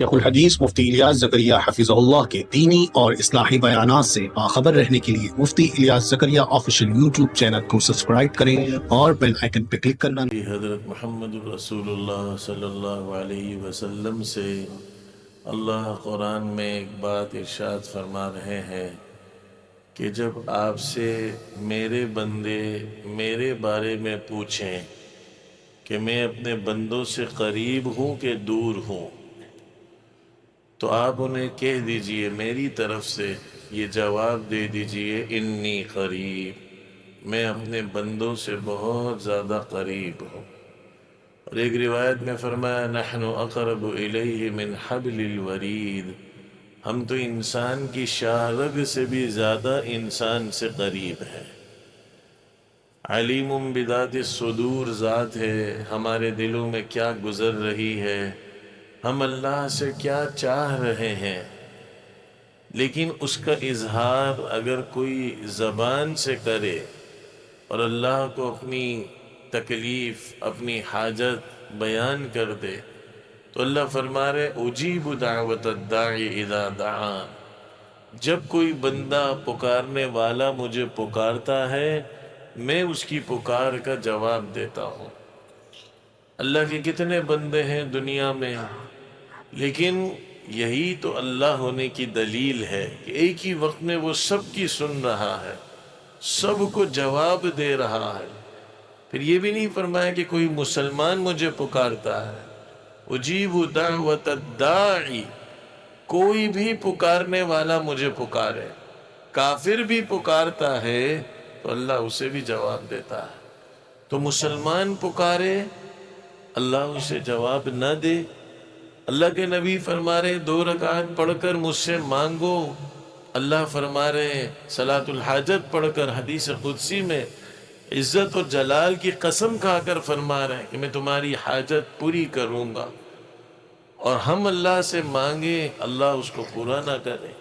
شیخ الحدیث مفتی الیاس زکریا حفظہ اللہ کے دینی اور اصلاحی بیانات سے باخبر رہنے کے لیے مفتی الیاس زکریا آفیشیل یوٹیوب چینل کو سبسکرائب کریں اور بیل آئیکن پہ کلک کرنا۔ حضرت محمد رسول اللہ صلی اللہ علیہ وسلم سے اللہ قرآن میں ایک بات ارشاد فرما رہے ہیں کہ جب آپ سے میرے بندے میرے بارے میں پوچھیں کہ میں اپنے بندوں سے قریب ہوں کہ دور ہوں، تو آپ انہیں کہہ دیجئے میری طرف سے یہ جواب دے دیجئے انی قریب، میں اپنے بندوں سے بہت زیادہ قریب ہوں۔ اور ایک روایت میں فرمایا نحن اقرب الیہ من حبل الورید، ہم تو انسان کی شاہ رگ سے بھی زیادہ انسان سے قریب ہیں۔ علیم بذات الصدور ذات ہے، ہمارے دلوں میں کیا گزر رہی ہے، ہم اللہ سے کیا چاہ رہے ہیں، لیکن اس کا اظہار اگر کوئی زبان سے کرے اور اللہ کو اپنی تکلیف اپنی حاجت بیان کر دے تو اللہ فرما رہے اجیب دعوت الداعی اذا دعان، جب کوئی بندہ پکارنے والا مجھے پکارتا ہے میں اس کی پکار کا جواب دیتا ہوں۔ اللہ کے کتنے بندے ہیں دنیا میں، لیکن یہی تو اللہ ہونے کی دلیل ہے کہ ایک ہی وقت میں وہ سب کی سن رہا ہے، سب کو جواب دے رہا ہے۔ پھر یہ بھی نہیں فرمایا کہ کوئی مسلمان مجھے پکارتا ہے، اجیب دعوت الداعی، کوئی بھی پکارنے والا مجھے پکارے، کافر بھی پکارتا ہے تو اللہ اسے بھی جواب دیتا ہے۔ تو مسلمان پکارے اللہ اسے جواب نہ دے، اللہ کے نبی فرما رہے 2 رکعت پڑھ کر مجھ سے مانگو، اللہ فرما رہے صلاۃ الحاجت پڑھ کر حدیث قدسی میں عزت و جلال کی قسم کھا کر فرما رہے ہیں کہ میں تمہاری حاجت پوری کروں گا، اور ہم اللہ سے مانگے اللہ اس کو پورا نہ کرے۔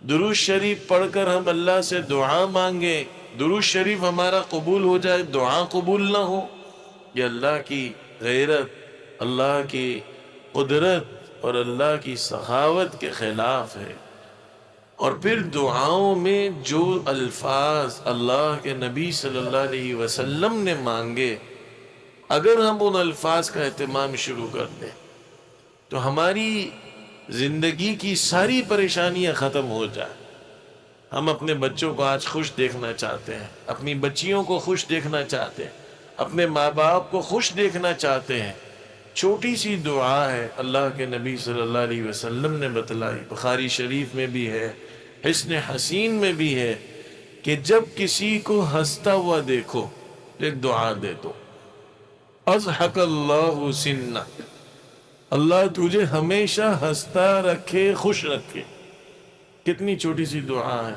درود شریف پڑھ کر ہم اللہ سے دعا مانگے، درود شریف ہمارا قبول ہو جائے دعا قبول نہ ہو، یہ اللہ کی غیرت، اللہ کی قدرت اور اللہ کی سخاوت کے خلاف ہے۔ اور پھر دعاؤں میں جو الفاظ اللہ کے نبی صلی اللہ علیہ وسلم نے مانگے، اگر ہم ان الفاظ کا اہتمام شروع کر دیں تو ہماری زندگی کی ساری پریشانیاں ختم ہو جائیں۔ ہم اپنے بچوں کو آج خوش دیکھنا چاہتے ہیں، اپنی بچیوں کو خوش دیکھنا چاہتے ہیں، اپنے ماں باپ کو خوش دیکھنا چاہتے ہیں، چھوٹی سی دعا ہے اللہ کے نبی صلی اللہ علیہ وسلم نے بتلائی، بخاری شریف میں بھی ہے، حسن حسین میں بھی ہے کہ جب کسی کو ہنستا ہوا دیکھو ایک دعا دے دو، اضحک اللہ سنک، اللہ تجھے ہمیشہ ہنستا رکھے خوش رکھے۔ کتنی چھوٹی سی دعا ہے،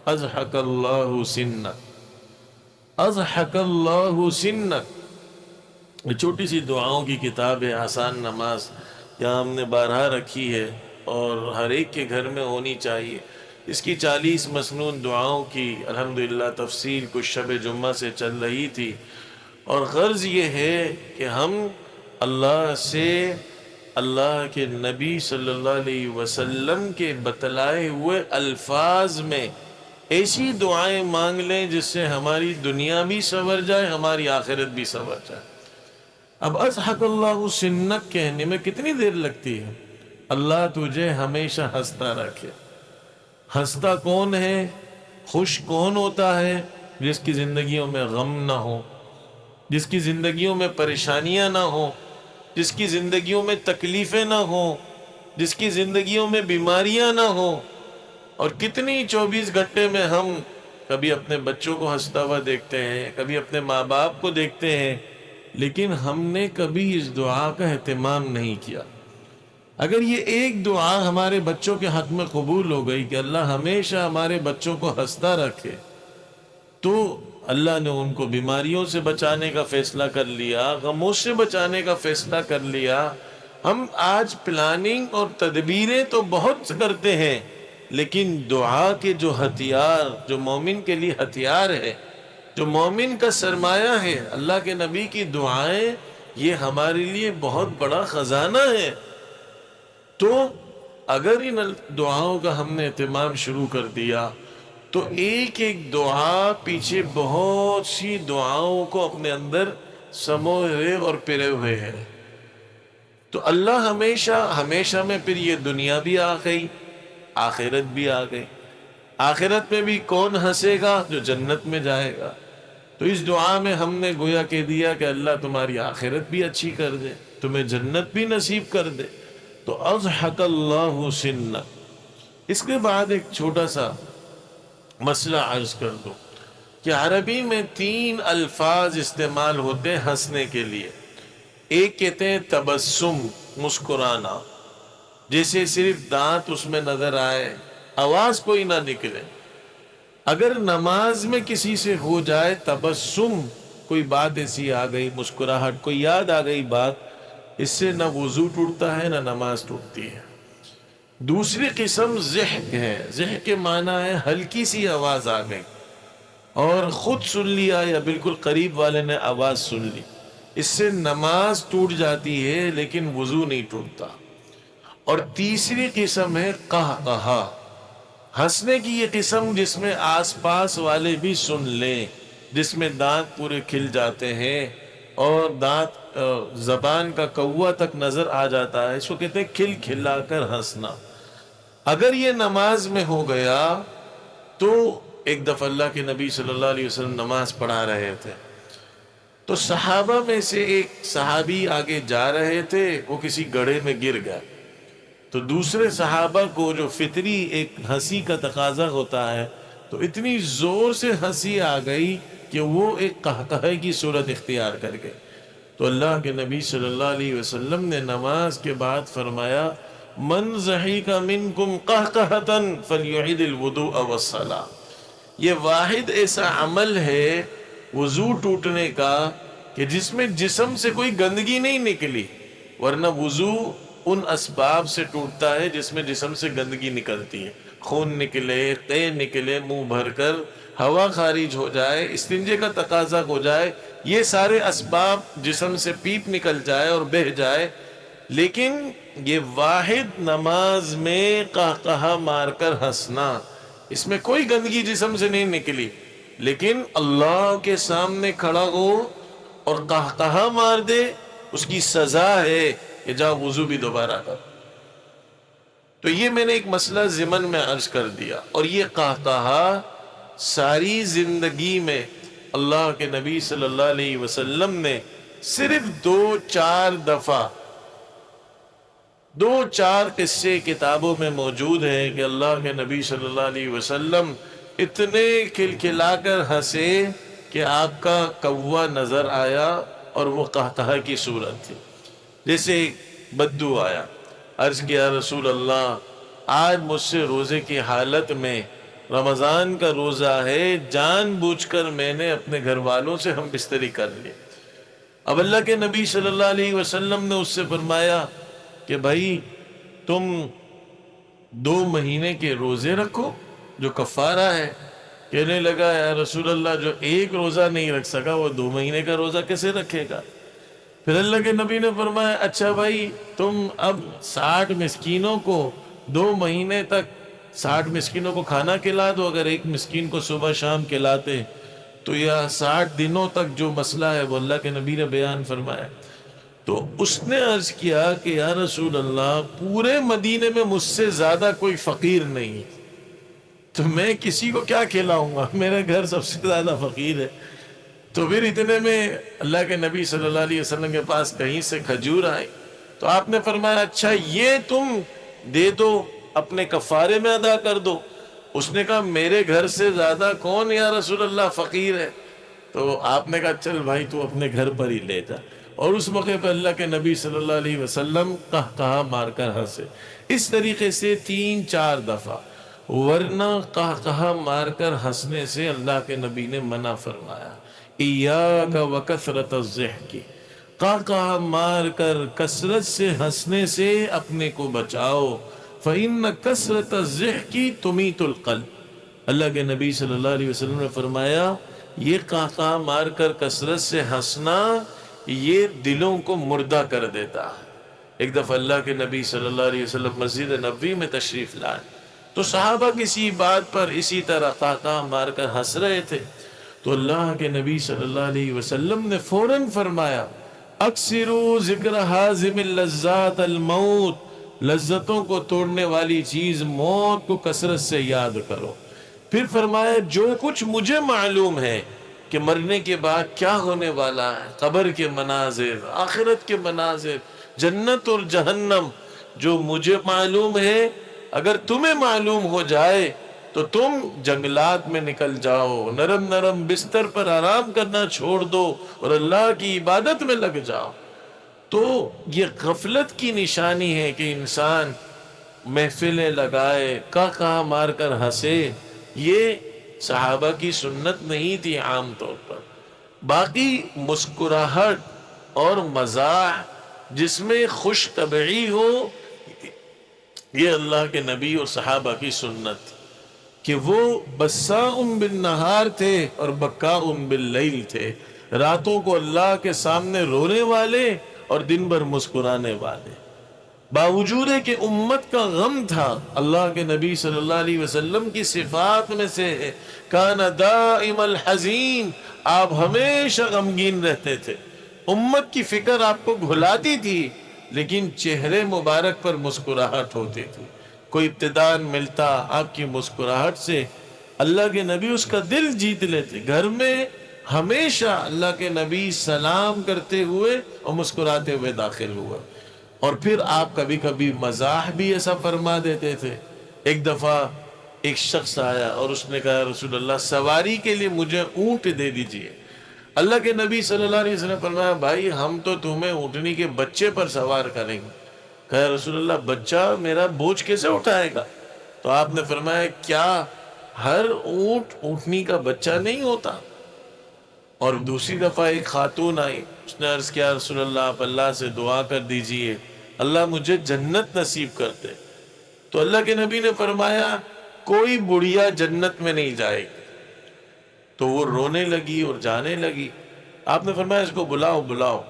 اضحک اللہ سنک، اضحک اللہ سنک۔ یہ چھوٹی سی دعاؤں کی کتاب ہے، آسان نماز یہاں ہم نے بارہا رکھی ہے اور ہر ایک کے گھر میں ہونی چاہیے۔ اس کی 40 مسنون دعاؤں کی الحمدللہ تفصیل کچھ شب جمعہ سے چل رہی تھی، اور غرض یہ ہے کہ ہم اللہ سے اللہ کے نبی صلی اللہ علیہ وسلم کے بتلائے ہوئے الفاظ میں ایسی دعائیں مانگ لیں جس سے ہماری دنیا بھی سنور جائے ہماری آخرت بھی سنور جائے۔ اب اضحک اللہ سنک کہنے میں کتنی دیر لگتی ہے، اللہ تجھے ہمیشہ ہنستا رکھے۔ ہنستا کون ہے، خوش کون ہوتا ہے، جس کی زندگیوں میں غم نہ ہو، جس کی زندگیوں میں پریشانیاں نہ ہوں، جس کی زندگیوں میں تکلیفیں نہ ہوں، جس کی زندگیوں میں بیماریاں نہ ہوں۔ اور کتنی 24 گھنٹے میں ہم کبھی اپنے بچوں کو ہنستا ہوا دیکھتے ہیں، کبھی اپنے ماں باپ کو دیکھتے ہیں، لیکن ہم نے کبھی اس دعا کا اہتمام نہیں کیا۔ اگر یہ ایک دعا ہمارے بچوں کے حق میں قبول ہو گئی کہ اللہ ہمیشہ ہمارے بچوں کو ہنستا رکھے، تو اللہ نے ان کو بیماریوں سے بچانے کا فیصلہ کر لیا، غموں سے بچانے کا فیصلہ کر لیا۔ ہم آج پلاننگ اور تدبیریں تو بہت کرتے ہیں، لیکن دعا کے جو ہتھیار، جو مومن کے لیے ہتھیار ہے، جو مومن کا سرمایہ ہے، اللہ کے نبی کی دعائیں، یہ ہمارے لیے بہت بڑا خزانہ ہے۔ تو اگر ان دعاؤں کا ہم نے اہتمام شروع کر دیا تو ایک ایک دعا پیچھے بہت سی دعاؤں کو اپنے اندر سموئے اور پرے ہوئے ہیں. تو اللہ ہمیشہ ہمیشہ میں پھر یہ دنیا بھی آ گئی، آخرت بھی آ گئی. آخرت میں بھی کون ہنسے گا؟ جو جنت میں جائے گا. تو اس دعا میں ہم نے گویا کہہ دیا کہ اللہ تمہاری آخرت بھی اچھی کر دے، تمہیں جنت بھی نصیب کر دے. تو اضحک اللہ سنہ. اس کے بعد ایک چھوٹا سا مسئلہ عرض کر دوں کہ عربی میں 3 الفاظ استعمال ہوتے ہیں ہنسنے کے لیے. ایک کہتے ہیں تبسم، مسکرانا، جیسے صرف دانت اس میں نظر آئے، آواز کوئی نہ نکلے. اگر نماز میں کسی سے ہو جائے تبسم، کوئی بات ایسی آ گئی، مسکراہٹ، کوئی یاد آ گئی بات، اس سے نہ وضو ٹوٹتا ہے نہ نماز ٹوٹتی ہے. دوسری قسم ضحک ہے. ضحک کے معنی ہے ہلکی سی آواز آ گئی اور خود سن لیا یا بالکل قریب والے نے آواز سن لی، اس سے نماز ٹوٹ جاتی ہے لیکن وضو نہیں ٹوٹتا. اور تیسری قسم ہے قہقہا، ہنسنے کی یہ قسم جس میں آس پاس والے بھی سن لیں، جس میں دانت پورے کھل جاتے ہیں اور دانت زبان کا کوا تک نظر آ جاتا ہے. اس کو کہتے ہیں کھل کھلا کر ہنسنا. اگر یہ نماز میں ہو گیا تو ایک دفعہ اللہ کے نبی صلی اللہ علیہ وسلم نماز پڑھا رہے تھے تو صحابہ میں سے ایک صحابی آگے جا رہے تھے، وہ کسی گڑھے میں گر گیا. تو دوسرے صحابہ کو جو فطری ایک ہنسی کا تقاضا ہوتا ہے تو اتنی زور سے ہنسی آ گئی کہ وہ ایک قہقہے کی صورت اختیار کر گئے. تو اللہ کے نبی صلی اللہ علیہ وسلم نے نماز کے بعد فرمایا من ضحک منکم قہقہۃ فلیعد الوضوء والصلاۃ. یہ واحد ایسا عمل ہے وضو ٹوٹنے کا کہ جس میں جسم سے کوئی گندگی نہیں نکلی، ورنہ وضو ان اسباب سے ٹوٹتا ہے جس میں جسم سے گندگی نکلتی ہے، خون نکلے، قے نکلے منہ بھر کر، ہوا خارج ہو جائے، استنجے کا تقاضا ہو جائے، یہ سارے اسباب جسم سے پیپ نکل جائے اور بہہ جائے. لیکن یہ واحد نماز میں قہقہا مار کر ہنسنا، اس میں کوئی گندگی جسم سے نہیں نکلی، لیکن اللہ کے سامنے کھڑا ہو اور قہقہا مار دے، اس کی سزا ہے کہ جا وضو بھی دوبارہ کر. تو یہ میں نے ایک مسئلہ ضمن میں عرض کر دیا. اور یہ قہقہا ساری زندگی میں اللہ کے نبی صلی اللہ علیہ وسلم نے صرف 2-4 دفعہ 2-4 قصے کتابوں میں موجود ہیں کہ اللہ کے نبی صلی اللہ علیہ وسلم اتنے کھلکھلا کر ہنسے کہ آپ کا کوا نظر آیا اور وہ قہقہا کی صورت تھی. جیسے بدو آیا، عرض کیا رسول اللہ آج مجھ سے روزے کی حالت میں، رمضان کا روزہ ہے، جان بوجھ کر میں نے اپنے گھر والوں سے ہم بستری کر لی. اب اللہ کے نبی صلی اللہ علیہ وسلم نے اس سے فرمایا کہ بھائی تم 2 مہینے کے روزے رکھو جو کفارہ ہے. کہنے لگا یا رسول اللہ جو ایک روزہ نہیں رکھ سکا وہ 2 مہینے کا روزہ کیسے رکھے گا؟ پھر اللہ کے نبی نے فرمایا اچھا بھائی تم اب 60 مسکینوں کو 2 مہینے تک 60 مسکینوں کو کھانا کھلا دو. اگر ایک مسکین کو صبح شام کھلاتے تو یہ 60 دنوں تک جو مسئلہ ہے وہ اللہ کے نبی نے بیان فرمایا. تو اس نے عرض کیا کہ یا رسول اللہ پورے مدینے میں مجھ سے زیادہ کوئی فقیر نہیں، تو میں کسی کو کیا کھلاؤں گا، میرے گھر سب سے زیادہ فقیر ہے. تو پھر اتنے میں اللہ کے نبی صلی اللہ علیہ وسلم کے پاس کہیں سے کھجور آئی تو آپ نے فرمایا اچھا یہ تم دے دو، اپنے کفارے میں ادا کر دو. اس نے کہا میرے گھر سے زیادہ کون یا رسول اللہ فقیر ہے؟ تو آپ نے کہا چل بھائی تو اپنے گھر پر ہی لے جا. اور اس موقع پہ اللہ کے نبی صلی اللہ علیہ وسلم قہقہا مار کر ہنسے. اس طریقے سے 3-4 دفعہ، ورنہ قہقہا مار کر ہنسنے سے اللہ کے نبی نے منع فرمایا. ایاک وکثرت الضحک، قہقہا مار کر کثرت سے ہنسنے سے اپنے کو بچاؤ. فإن کثرت الضحک تمیت القلب. اللہ کے نبی صلی اللہ علیہ وسلم نے فرمایا یہ قہقہا مار کر کثرت سے ہنسنا یہ دلوں کو مردہ کر دیتا ہے. ایک دفعہ اللہ کے نبی صلی اللہ علیہ وسلم مسجد نبوی میں تشریف لائے تو صحابہ کسی بات پر اسی طرح قہقہ مار کر ہنس رہے تھے، تو اللہ کے نبی صلی اللہ علیہ وسلم نے فوراً فرمایا اکثروا ذکر حازم اللذات الموت، لذتوں کو توڑنے والی چیز موت کو کثرت سے یاد کرو۔ پھر فرمایا جو کچھ مجھے معلوم ہے کہ مرنے کے بعد کیا ہونے والا ہے، قبر کے مناظر، آخرت کے مناظر، جنت اور جہنم، جو مجھے معلوم ہے اگر تمہیں معلوم ہو جائے تو تم جنگلات میں نکل جاؤ، نرم نرم بستر پر آرام کرنا چھوڑ دو اور اللہ کی عبادت میں لگ جاؤ۔ تو یہ غفلت کی نشانی ہے کہ انسان محفلیں لگائے، کہا مار کر ہنسے، یہ صحابہ کی سنت نہیں تھی عام طور پر۔ باقی مسکراہٹ اور مزاح جس میں خوش طبعی ہو، یہ اللہ کے نبی اور صحابہ کی سنت تھی کہ وہ بساء بالنہار تھے اور بکاء باللیل تھے، راتوں کو اللہ کے سامنے رونے والے اور دن بھر مسکرانے والے۔ باوجود ہے کہ امت کا غم تھا، اللہ کے نبی صلی اللہ علیہ وسلم کی صفات میں سے ہے کان دائم الحزین، آپ ہمیشہ غمگین رہتے تھے، امت کی فکر آپ کو گھلاتی تھی لیکن چہرے مبارک پر مسکراہٹ ہوتی تھی۔ کوئی ابتداء ملتا آپ کی مسکراہٹ سے، اللہ کے نبی اس کا دل جیت لیتے۔ گھر میں ہمیشہ اللہ کے نبی سلام کرتے ہوئے اور مسکراتے ہوئے داخل ہوئے، اور پھر آپ کبھی کبھی مزاح بھی ایسا فرما دیتے تھے۔ ایک دفعہ ایک شخص آیا اور اس نے کہا رسول اللہ سواری کے لیے مجھے اونٹ دے دیجئے۔ اللہ کے نبی صلی اللہ علیہ وسلم فرمایا بھائی ہم تو تمہیں اونٹنی کے بچے پر سوار کریں گے۔ کہا رسول اللہ بچہ میرا بوجھ کیسے اٹھائے گا؟ تو آپ نے فرمایا کیا ہر اونٹ اونٹنی کا بچہ نہیں ہوتا؟ اور دوسری دفعہ ایک خاتون آئی، اس نے عرض کیا رسول اللہ آپ اللہ سے دعا کر دیجئے اللہ مجھے جنت نصیب کر دے۔ تو اللہ کے نبی نے فرمایا کوئی بڑھیا جنت میں نہیں جائے گی۔ تو وہ رونے لگی اور جانے لگی۔ آپ نے فرمایا اس کو بلاؤ بلاؤ۔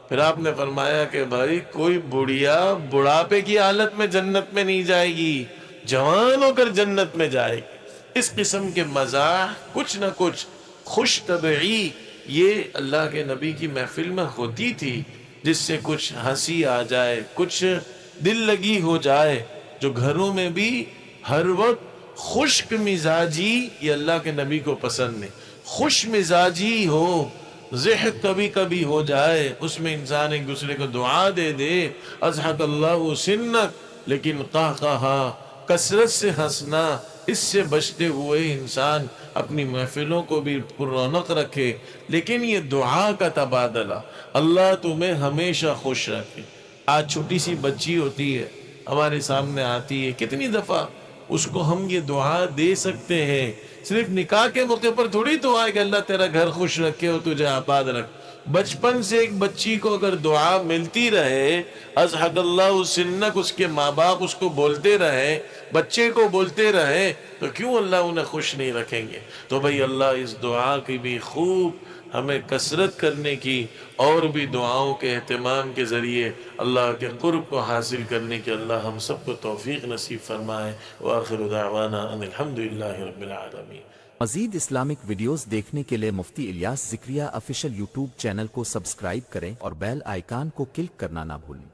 پھر آپ نے فرمایا کہ بھائی کوئی بڑھیا بڑھاپے کی حالت میں جنت میں نہیں جائے گی، جوان ہو کر جنت میں جائے گی۔ اس قسم کے مزاح کچھ نہ کچھ خوش طبعی یہ اللہ کے نبی کی محفل میں ہوتی تھی، جس سے کچھ ہنسی آ جائے، کچھ دل لگی ہو جائے۔ جو گھروں میں بھی ہر وقت خشک مزاجی یہ اللہ کے نبی کو پسند نہیں، خوش مزاجی ہو، ضحک کبھی کبھی ہو جائے، اس میں انسان ایک دوسرے کو دعا دے دے اضحک اللہ سنک، لیکن قہقہا کثرت سے ہنسنا اس سے بچتے ہوئے انسان اپنی محفلوں کو بھی پر رونق رکھے۔ لیکن یہ دعا کا تبادلہ، اللہ تمہیں ہمیشہ خوش رکھے۔ آج چھوٹی سی بچی ہوتی ہے ہمارے سامنے آتی ہے، کتنی دفعہ اس کو ہم یہ دعا دے سکتے ہیں۔ صرف نکاح کے موقع پر تھوڑی دعا ہے کہ اللہ تیرا گھر خوش رکھے اور تجھے آباد رکھ۔ بچپن سے ایک بچی کو اگر دعا ملتی رہے اضحک اللہ سنک، اس کے ماں باپ اس کو بولتے رہے، بچے کو بولتے رہے، تو کیوں اللہ انہیں خوش نہیں رکھیں گے؟ تو بھئی اللہ اس دعا کی بھی خوب ہمیں کثرت کرنے کی اور بھی دعاؤں کے اہتمام کے ذریعے اللہ کے قرب کو حاصل کرنے کی اللہ ہم سب کو توفیق نصیب فرمائے۔ وآخر دعوانا ان الحمدللہ رب العالمین۔ مزید اسلامک ویڈیوز دیکھنے کے لیے Mufti Ilyas Zakariya official YouTube channel کو سبسکرائب کریں اور بیل آئیکن کو کلک کرنا نہ بھولیں۔